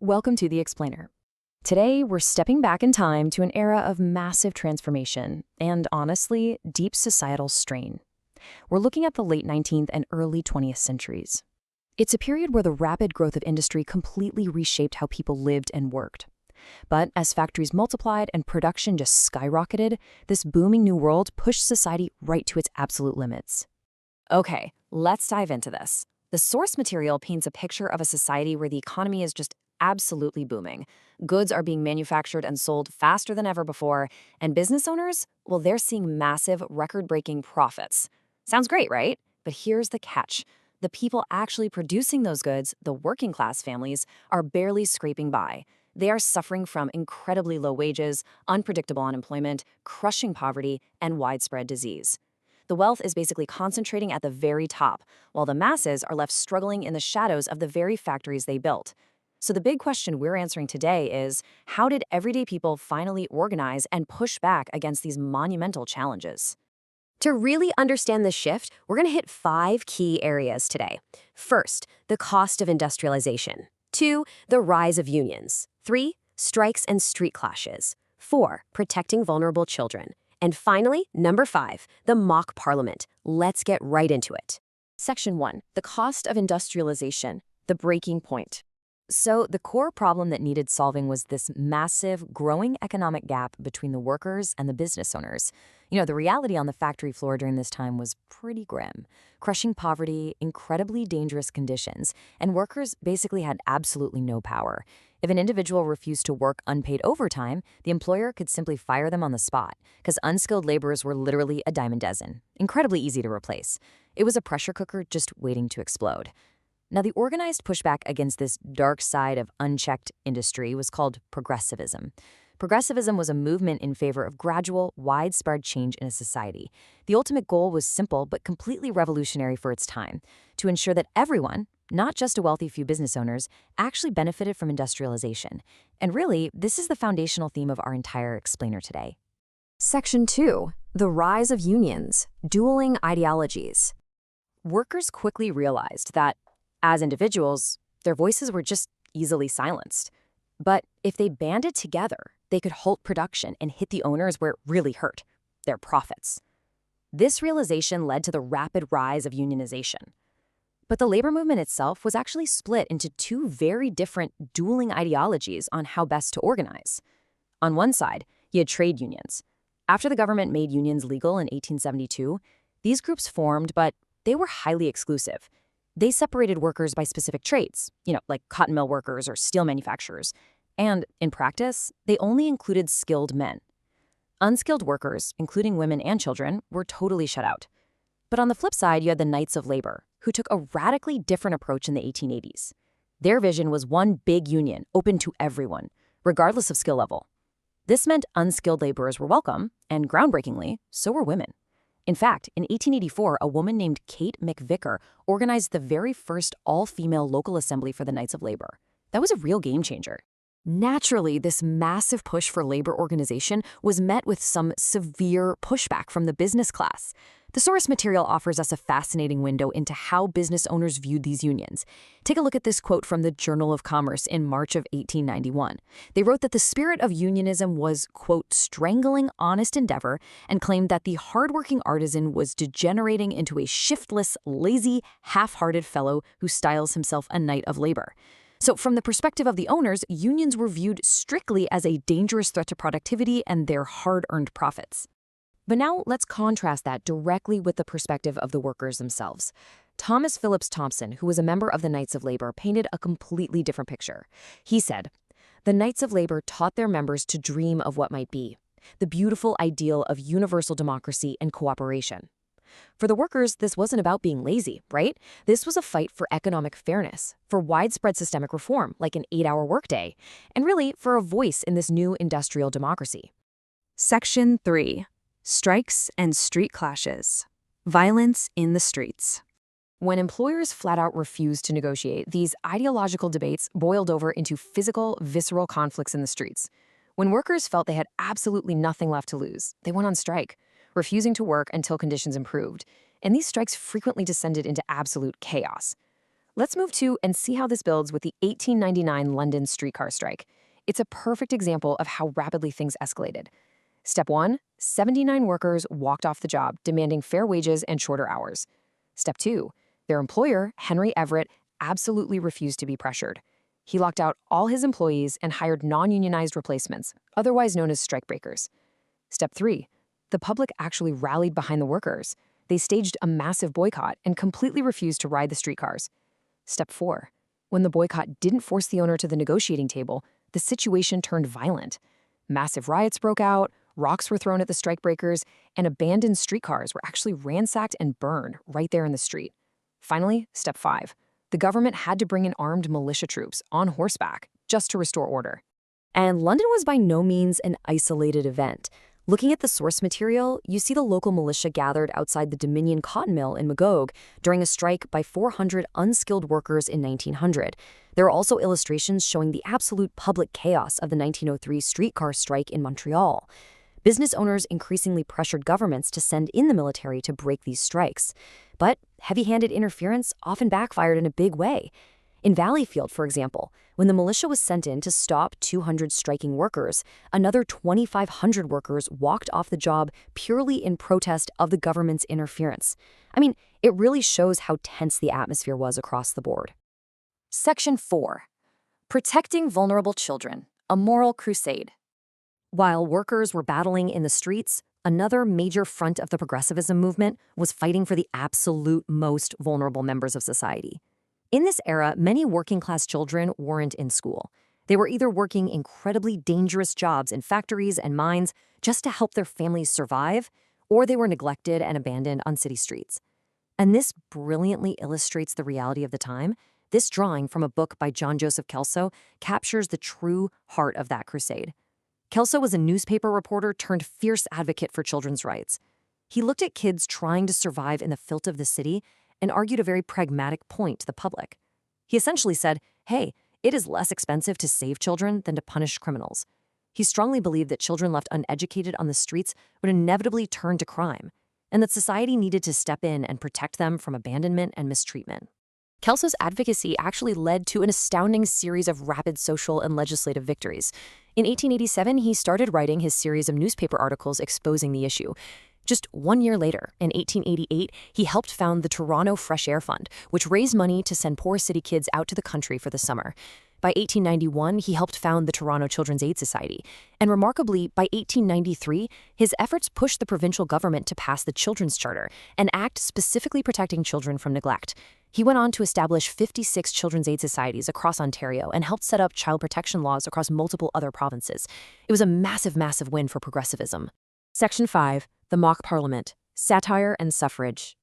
Welcome to The Explainer. Today, we're stepping back in time to an era of massive transformation and, honestly, deep societal strain. We're looking at the late 19th and early 20th centuries. It's a period where the rapid growth of industry completely reshaped how people lived and worked. But as factories multiplied and production just skyrocketed, this booming new world pushed society right to its absolute limits. Okay, let's dive into this. The source material paints a picture of a society where the economy is just absolutely booming. Goods are being manufactured and sold faster than ever before, and business owners, well, they're seeing massive, record-breaking profits. Sounds great, right? But here's the catch. The people actually producing those goods, the working-class families, are barely scraping by. They are suffering from incredibly low wages, unpredictable unemployment, crushing poverty, and widespread disease. The wealth is basically concentrating at the very top, while the masses are left struggling in the shadows of the very factories they built. So the big question we're answering today is, how did everyday people finally organize and push back against these monumental challenges? To really understand this shift, we're going to hit 5 key areas today. First, the cost of industrialization. 2, the rise of unions. 3, strikes and street clashes. 4, protecting vulnerable children. And finally, number 5, the mock parliament. Let's get right into it. Section 1. The cost of industrialization, the breaking point. So the core problem that needed solving was this massive, growing economic gap between the workers and the business owners. The reality on the factory floor during this time was pretty grim. Crushing poverty, incredibly dangerous conditions, and workers basically had absolutely no power. If an individual refused to work unpaid overtime, the employer could simply fire them on the spot, because unskilled laborers were literally a dime a dozen. Incredibly easy to replace. It was a pressure cooker just waiting to explode. Now, the organized pushback against this dark side of unchecked industry was called progressivism. Progressivism was a movement in favor of gradual, widespread change in a society. The ultimate goal was simple but completely revolutionary for its time, to ensure that everyone, not just a wealthy few business owners, actually benefited from industrialization. And really, this is the foundational theme of our entire explainer today. Section 2, the rise of unions, dueling ideologies. Workers quickly realized that, as individuals, their voices were just easily silenced. But if they banded together, they could halt production and hit the owners where it really hurt, their profits. This realization led to the rapid rise of unionization. But the labor movement itself was actually split into 2 very different dueling ideologies on how best to organize. On one side, you had trade unions. After the government made unions legal in 1872, these groups formed, but they were highly exclusive. They separated workers by specific trades, like cotton mill workers or steel manufacturers. And in practice, they only included skilled men. Unskilled workers, including women and children, were totally shut out. But on the flip side, you had the Knights of Labor, who took a radically different approach in the 1880s. Their vision was one big union, open to everyone, regardless of skill level. This meant unskilled laborers were welcome, and groundbreakingly, so were women. In fact, in 1884, a woman named Kate McVicker organized the very first all-female local assembly for the Knights of Labor. That was a real game changer. Naturally, this massive push for labor organization was met with some severe pushback from the business class. The source material offers us a fascinating window into how business owners viewed these unions. Take a look at this quote from the Journal of Commerce in March of 1891. They wrote that the spirit of unionism was, quote, strangling honest endeavor, and claimed that the hardworking artisan was degenerating into a shiftless, lazy, half-hearted fellow who styles himself a knight of labor. So from the perspective of the owners, unions were viewed strictly as a dangerous threat to productivity and their hard-earned profits. But now let's contrast that directly with the perspective of the workers themselves. Thomas Phillips Thompson, who was a member of the Knights of Labor, painted a completely different picture. He said, "The Knights of Labor taught their members to dream of what might be, the beautiful ideal of universal democracy and cooperation." For the workers, this wasn't about being lazy, right? This was a fight for economic fairness, for widespread systemic reform, like an 8-hour workday, and really for a voice in this new industrial democracy. Section 3. Strikes and street clashes. Violence in the streets. When employers flat out refused to negotiate, these ideological debates boiled over into physical, visceral conflicts in the streets. When workers felt they had absolutely nothing left to lose, they went on strike, refusing to work until conditions improved, and these strikes frequently descended into absolute chaos. Let's move to and see how this builds with the 1899 London streetcar strike. It's a perfect example of how rapidly things escalated. Step 1, 79 workers walked off the job, demanding fair wages and shorter hours. Step 2, their employer, Henry Everett, absolutely refused to be pressured. He locked out all his employees and hired non-unionized replacements, otherwise known as strikebreakers. Step 3, the public actually rallied behind the workers. They staged a massive boycott and completely refused to ride the streetcars. Step 4, when the boycott didn't force the owner to the negotiating table, the situation turned violent. Massive riots broke out, rocks were thrown at the strikebreakers, and abandoned streetcars were actually ransacked and burned right there in the street. Finally, Step 5, the government had to bring in armed militia troops on horseback just to restore order. And London was by no means an isolated event. Looking at the source material, you see the local militia gathered outside the Dominion cotton mill in Magog during a strike by 400 unskilled workers in 1900. There are also illustrations showing the absolute public chaos of the 1903 streetcar strike in Montreal. Business owners increasingly pressured governments to send in the military to break these strikes. But heavy-handed interference often backfired in a big way. In Valleyfield, for example, when the militia was sent in to stop 200 striking workers, another 2,500 workers walked off the job purely in protest of the government's interference. I mean, it really shows how tense the atmosphere was across the board. Section 4. Protecting vulnerable children, a moral crusade. While workers were battling in the streets, another major front of the progressivism movement was fighting for the absolute most vulnerable members of society. In this era, many working-class children weren't in school. They were either working incredibly dangerous jobs in factories and mines just to help their families survive, or they were neglected and abandoned on city streets. And this brilliantly illustrates the reality of the time. This drawing from a book by John Joseph Kelso captures the true heart of that crusade. Kelso was a newspaper reporter turned fierce advocate for children's rights. He looked at kids trying to survive in the filth of the city and argued a very pragmatic point to the public. He essentially said, hey, it is less expensive to save children than to punish criminals. He strongly believed that children left uneducated on the streets would inevitably turn to crime, and that society needed to step in and protect them from abandonment and mistreatment. Kelso's advocacy actually led to an astounding series of rapid social and legislative victories. In 1887, he started writing his series of newspaper articles exposing the issue. Just 1 year later, in 1888, he helped found the Toronto Fresh Air Fund, which raised money to send poor city kids out to the country for the summer. By 1891, he helped found the Toronto Children's Aid Society. And remarkably, by 1893, his efforts pushed the provincial government to pass the Children's Charter, an act specifically protecting children from neglect. He went on to establish 56 children's aid societies across Ontario and helped set up child protection laws across multiple other provinces. It was a massive, massive win for progressivism. Section 5. The Mock Parliament, Satire and Suffrage.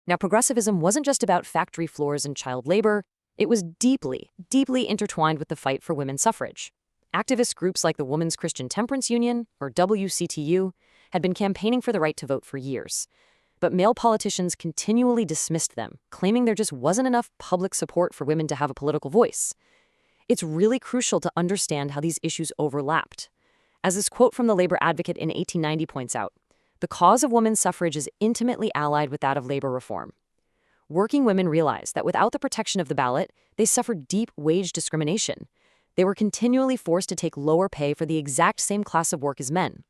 Now, progressivism wasn't just about factory floors and child labor. It was deeply, deeply intertwined with the fight for women's suffrage. Activist groups like the Women's Christian Temperance Union, or WCTU, had been campaigning for the right to vote for years. But male politicians continually dismissed them, claiming there just wasn't enough public support for women to have a political voice. It's really crucial to understand how these issues overlapped. As this quote from the Labor Advocate in 1890 points out, the cause of women's suffrage is intimately allied with that of labor reform. Working women realized that without the protection of the ballot, they suffered deep wage discrimination. They were continually forced to take lower pay for the exact same class of work as men.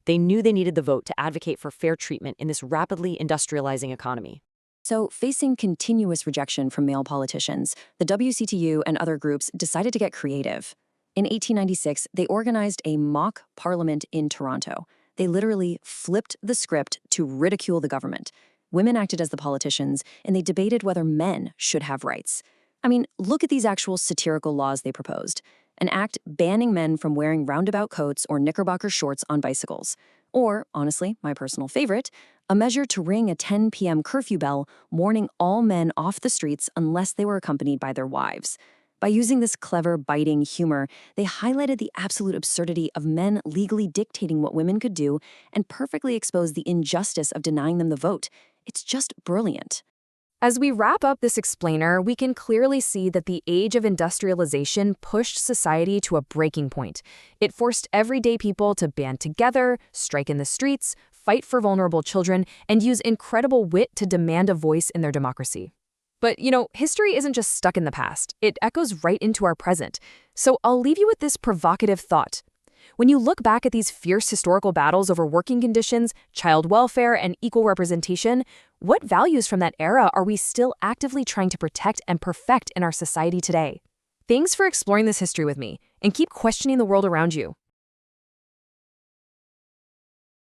They knew they needed the vote to advocate for fair treatment in this rapidly industrializing economy. So, facing continuous rejection from male politicians, the WCTU and other groups decided to get creative. In 1896, they organized a mock parliament in Toronto. They literally flipped the script to ridicule the government. Women acted as the politicians, and they debated whether men should have rights. I mean, look at these actual satirical laws they proposed. An act banning men from wearing roundabout coats or knickerbocker shorts on bicycles. Or, honestly, my personal favorite, a measure to ring a 10 p.m. curfew bell warning all men off the streets unless they were accompanied by their wives. By using this clever, biting humor, they highlighted the absolute absurdity of men legally dictating what women could do and perfectly exposed the injustice of denying them the vote. It's just brilliant. As we wrap up this explainer, we can clearly see that the age of industrialization pushed society to a breaking point. It forced everyday people to band together, strike in the streets, fight for vulnerable children, and use incredible wit to demand a voice in their democracy. But, history isn't just stuck in the past. It echoes right into our present. So I'll leave you with this provocative thought. When you look back at these fierce historical battles over working conditions, child welfare, and equal representation, what values from that era are we still actively trying to protect and perfect in our society today? Thanks for exploring this history with me, and keep questioning the world around you.